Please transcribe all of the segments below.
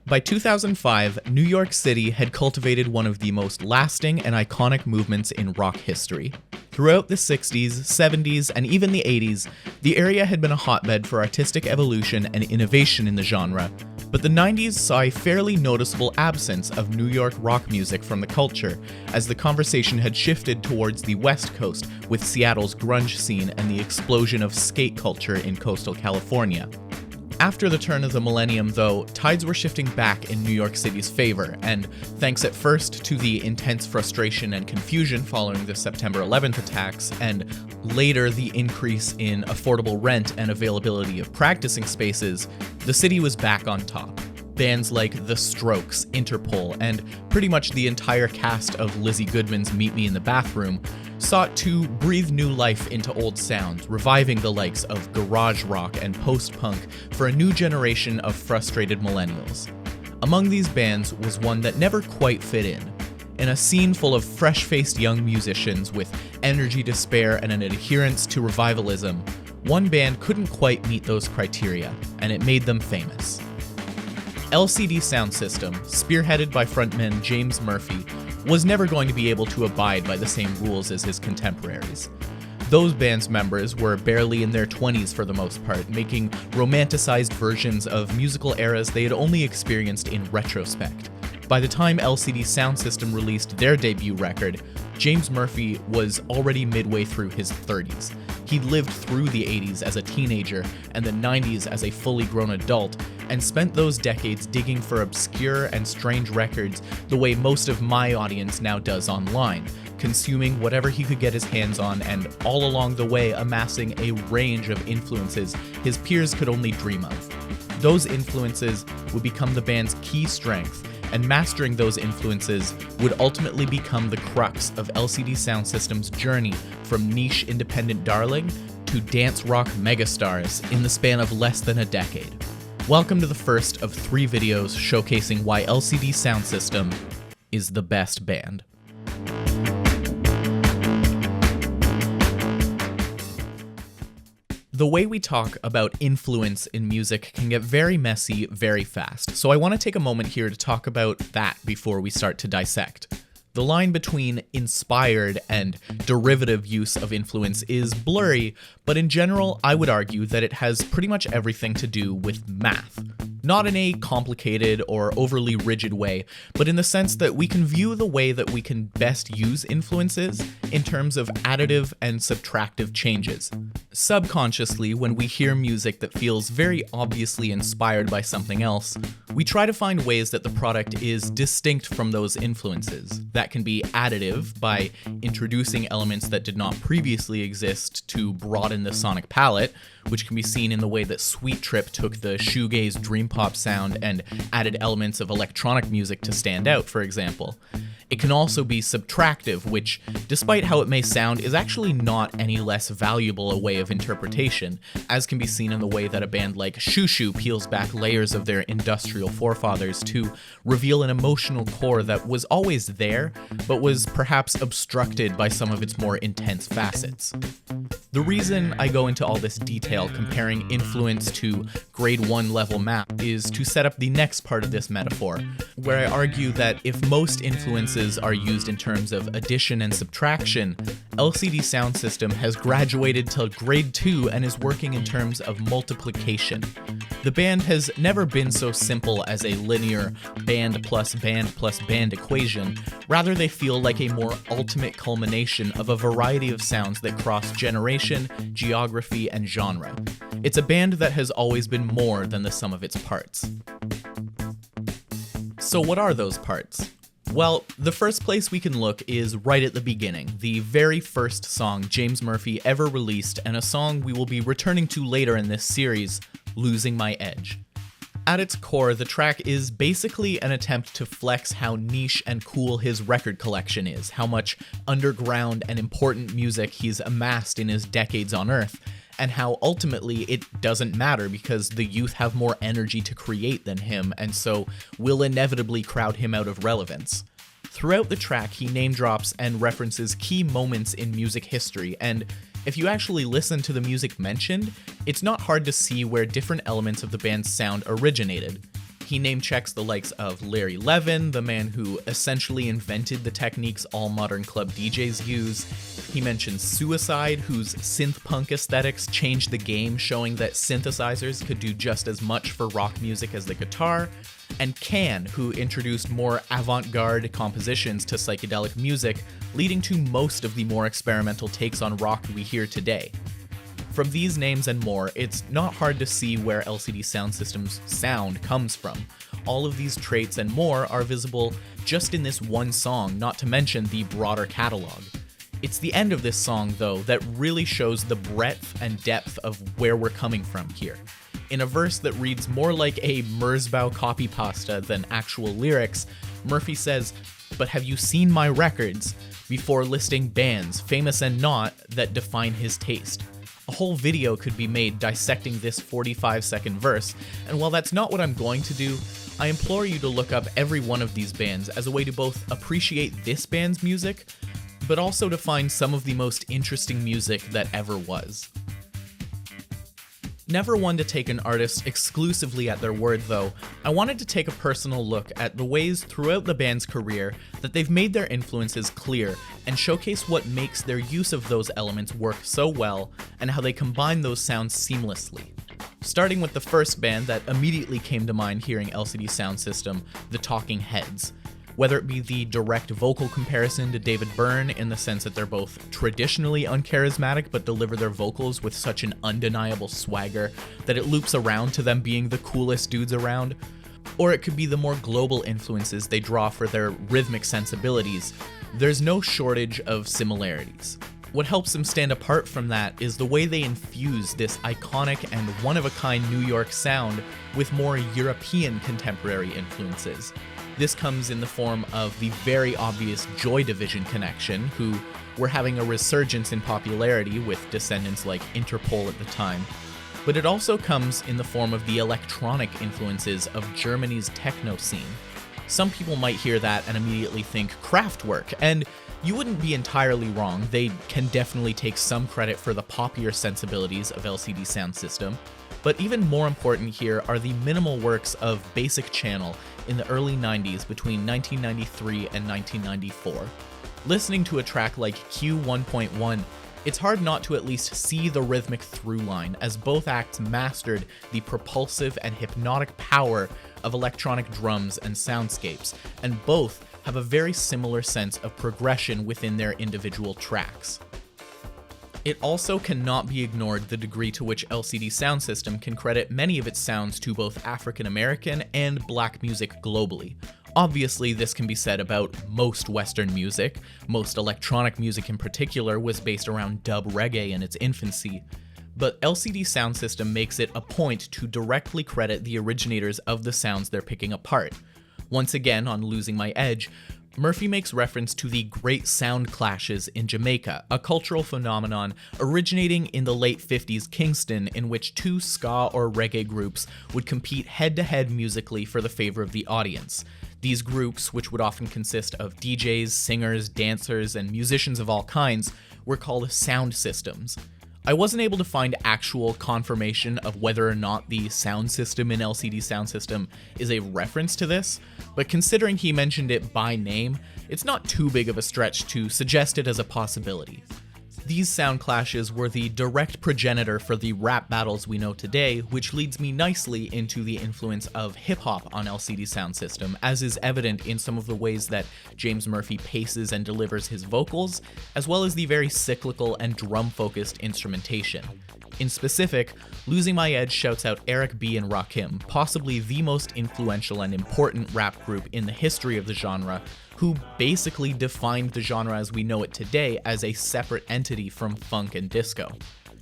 By 2005, New York City had cultivated one of the most lasting and iconic movements in rock history. Throughout the 60s, 70s, and even the 80s, the area had been a hotbed for artistic evolution and innovation in the genre, but the 90s saw a fairly noticeable absence of New York rock music from the culture, as the conversation had shifted towards the West Coast with Seattle's grunge scene and the explosion of skate culture in coastal California. After the turn of the millennium, though, tides were shifting back in New York City's favor, and thanks at first to the intense frustration and confusion following the September 11th attacks, and later the increase in affordable rent and availability of practicing spaces, the city was back on top. Bands like The Strokes, Interpol, and pretty much the entire cast of Lizzie Goodman's Meet Me in the Bathroom sought to breathe new life into old sounds, reviving the likes of garage rock and post-punk for a new generation of frustrated millennials. Among these bands was one that never quite fit in. In a scene full of fresh-faced young musicians with energy to spare and an adherence to revivalism, one band couldn't quite meet those criteria, and it made them famous. LCD Soundsystem, spearheaded by frontman James Murphy, was never going to be able to abide by the same rules as his contemporaries. Those band's members were barely in their 20s for the most part, making romanticized versions of musical eras they had only experienced in retrospect. By the time LCD Soundsystem released their debut record, James Murphy was already midway through his 30s. He'd lived through the 80s as a teenager and the 90s as a fully grown adult, and spent those decades digging for obscure and strange records the way most of my audience now does online, consuming whatever he could get his hands on and all along the way amassing a range of influences his peers could only dream of. Those influences would become the band's key strength, and mastering those influences would ultimately become the crux of LCD Soundsystem's journey from niche independent darling to dance rock megastars in the span of less than a decade. Welcome to the first of 3 videos showcasing why LCD Soundsystem is the best band. The way we talk about influence in music can get very messy very fast, so I want to take a moment here to talk about that before we start to dissect. The line between inspired and derivative use of influence is blurry, but in general, I would argue that it has pretty much everything to do with math. Not in a complicated or overly rigid way, but in the sense that we can view the way that we can best use influences in terms of additive and subtractive changes. Subconsciously, when we hear music that feels very obviously inspired by something else, we try to find ways that the product is distinct from those influences. That can be additive by introducing elements that did not previously exist to broaden the sonic palette, which can be seen in the way that Sweet Trip took the shoegaze dream pop sound and added elements of electronic music to stand out, for example. It can also be subtractive, which, despite how it may sound, is actually not any less valuable a way of interpretation, as can be seen in the way that a band like Shoo Shoo peels back layers of their industrial forefathers to reveal an emotional core that was always there, but was perhaps obstructed by some of its more intense facets. The reason I go into all this detail comparing influence to grade 1 level math is to set up the next part of this metaphor, where I argue that if most influences are used in terms of addition and subtraction, LCD Soundsystem has graduated to grade 2 and is working in terms of multiplication. The band has never been so simple as a linear band plus band plus band equation. Rather, they feel like a more ultimate culmination of a variety of sounds that cross generation, geography, and genre. It's a band that has always been more than the sum of its parts. So what are those parts? Well, the first place we can look is right at the beginning, the very first song James Murphy ever released, and a song we will be returning to later in this series, Losing My Edge. At its core, the track is basically an attempt to flex how niche and cool his record collection is, how much underground and important music he's amassed in his decades on Earth, and how ultimately it doesn't matter because the youth have more energy to create than him, and so will inevitably crowd him out of relevance. Throughout the track, he name drops and references key moments in music history, and if you actually listen to the music mentioned, it's not hard to see where different elements of the band's sound originated. He name-checks the likes of Larry Levin, the man who essentially invented the techniques all modern club DJs use. He mentions Suicide, whose synth-punk aesthetics changed the game, showing that synthesizers could do just as much for rock music as the guitar. And Can, who introduced more avant-garde compositions to psychedelic music, leading to most of the more experimental takes on rock we hear today. From these names and more, it's not hard to see where LCD Soundsystem's sound comes from. All of these traits and more are visible just in this one song, not to mention the broader catalog. It's the end of this song, though, that really shows the breadth and depth of where we're coming from here. In a verse that reads more like a Merzbow copy pasta than actual lyrics, Murphy says, "But have you seen my records?" before listing bands, famous and not, that define his taste. A whole video could be made dissecting this 45-second verse, and while that's not what I'm going to do, I implore you to look up every one of these bands as a way to both appreciate this band's music, but also to find some of the most interesting music that ever was. Never one to take an artist exclusively at their word, though, I wanted to take a personal look at the ways throughout the band's career that they've made their influences clear and showcase what makes their use of those elements work so well and how they combine those sounds seamlessly. Starting with the first band that immediately came to mind hearing LCD Soundsystem, the Talking Heads. Whether it be the direct vocal comparison to David Byrne in the sense that they're both traditionally uncharismatic but deliver their vocals with such an undeniable swagger that it loops around to them being the coolest dudes around, or it could be the more global influences they draw for their rhythmic sensibilities, there's no shortage of similarities. What helps them stand apart from that is the way they infuse this iconic and one-of-a-kind New York sound with more European contemporary influences. This comes in the form of the very obvious Joy Division connection, who were having a resurgence in popularity with descendants like Interpol at the time. But it also comes in the form of the electronic influences of Germany's techno scene. Some people might hear that and immediately think Kraftwerk, and you wouldn't be entirely wrong. They can definitely take some credit for the poppier sensibilities of LCD Soundsystem. But even more important here are the minimal works of Basic Channel in the early 90s between 1993 and 1994. Listening to a track like Q1.1, it's hard not to at least see the rhythmic through line, as both acts mastered the propulsive and hypnotic power of electronic drums and soundscapes, and both have a very similar sense of progression within their individual tracks. It also cannot be ignored the degree to which LCD Soundsystem can credit many of its sounds to both African American and Black music globally. Obviously, this can be said about most Western music. Most electronic music in particular was based around dub reggae in its infancy. But LCD Soundsystem makes it a point to directly credit the originators of the sounds they're picking apart. Once again, on Losing My Edge, Murphy makes reference to the Great Sound Clashes in Jamaica, a cultural phenomenon originating in the late 50s Kingston, in which two ska or reggae groups would compete head-to-head musically for the favor of the audience. These groups, which would often consist of DJs, singers, dancers, and musicians of all kinds, were called sound systems. I wasn't able to find actual confirmation of whether or not the sound system in LCD Soundsystem is a reference to this, but considering he mentioned it by name, it's not too big of a stretch to suggest it as a possibility. These sound clashes were the direct progenitor for the rap battles we know today, which leads me nicely into the influence of hip-hop on LCD Soundsystem, as is evident in some of the ways that James Murphy paces and delivers his vocals, as well as the very cyclical and drum-focused instrumentation. In specific, Losing My Edge shouts out Eric B. and Rakim, possibly the most influential and important rap group in the history of the genre, who basically defined the genre as we know it today as a separate entity from funk and disco.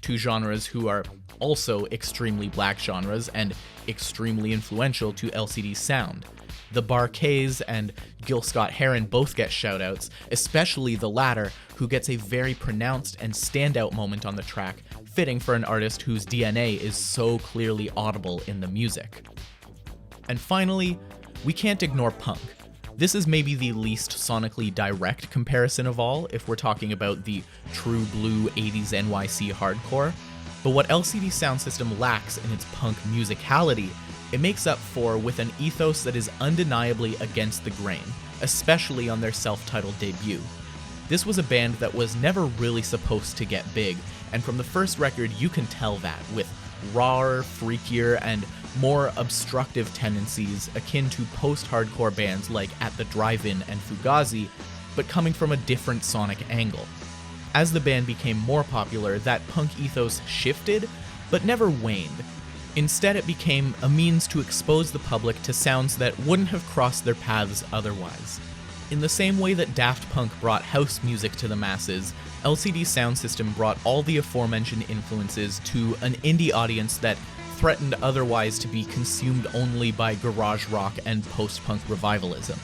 Two genres who are also extremely black genres and extremely influential to LCD sound. The Bar-Kays and Gil Scott-Heron both get shoutouts, especially the latter, who gets a very pronounced and standout moment on the track, fitting for an artist whose DNA is so clearly audible in the music. And finally, we can't ignore punk. This is maybe the least sonically direct comparison of all, if we're talking about the true blue 80s NYC hardcore, but what LCD Soundsystem lacks in its punk musicality it makes up for with an ethos that is undeniably against the grain, especially on their self-titled debut. This was a band that was never really supposed to get big, and from the first record you can tell that, with rawer, freakier, and more obstructive tendencies akin to post-hardcore bands like At the Drive-In and Fugazi, but coming from a different sonic angle. As the band became more popular, that punk ethos shifted, but never waned. Instead, it became a means to expose the public to sounds that wouldn't have crossed their paths otherwise. In the same way that Daft Punk brought house music to the masses, LCD Soundsystem brought all the aforementioned influences to an indie audience that threatened otherwise to be consumed only by garage rock and post-punk revivalism.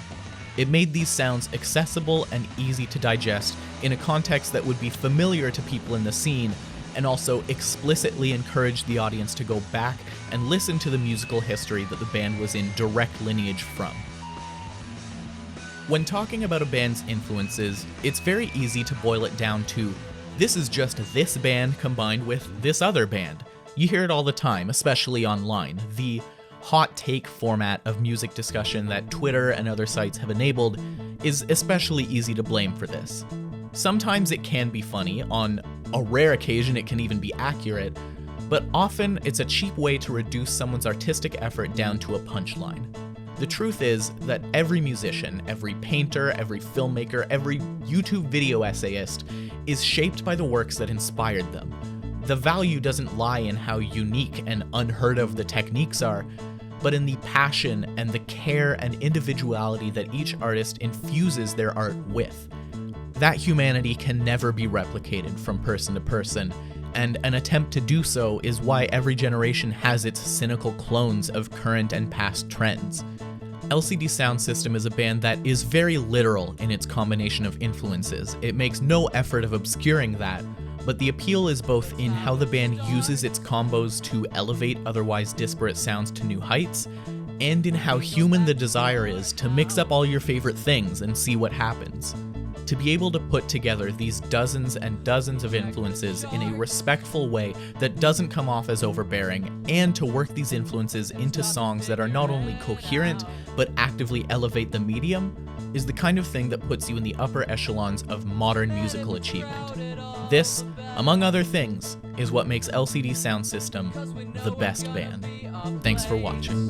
It made these sounds accessible and easy to digest in a context that would be familiar to people in the scene, and also explicitly encouraged the audience to go back and listen to the musical history that the band was in direct lineage from. When talking about a band's influences, it's very easy to boil it down to, this is just this band combined with this other band. You hear it all the time, especially online. The hot take format of music discussion that Twitter and other sites have enabled is especially easy to blame for this. Sometimes it can be funny, on a rare occasion it can even be accurate, but often it's a cheap way to reduce someone's artistic effort down to a punchline. The truth is that every musician, every painter, every filmmaker, every YouTube video essayist is shaped by the works that inspired them. The value doesn't lie in how unique and unheard of the techniques are, but in the passion and the care and individuality that each artist infuses their art with. That humanity can never be replicated from person to person, and an attempt to do so is why every generation has its cynical clones of current and past trends. LCD Soundsystem is a band that is very literal in its combination of influences. It makes no effort of obscuring that, but the appeal is both in how the band uses its combos to elevate otherwise disparate sounds to new heights, and in how human the desire is to mix up all your favorite things and see what happens. To be able to put together these dozens and dozens of influences in a respectful way that doesn't come off as overbearing, and to work these influences into songs that are not only coherent, but actively elevate the medium, is the kind of thing that puts you in the upper echelons of modern musical achievement. This, among other things, is what makes LCD Soundsystem the best band. Thanks for watching.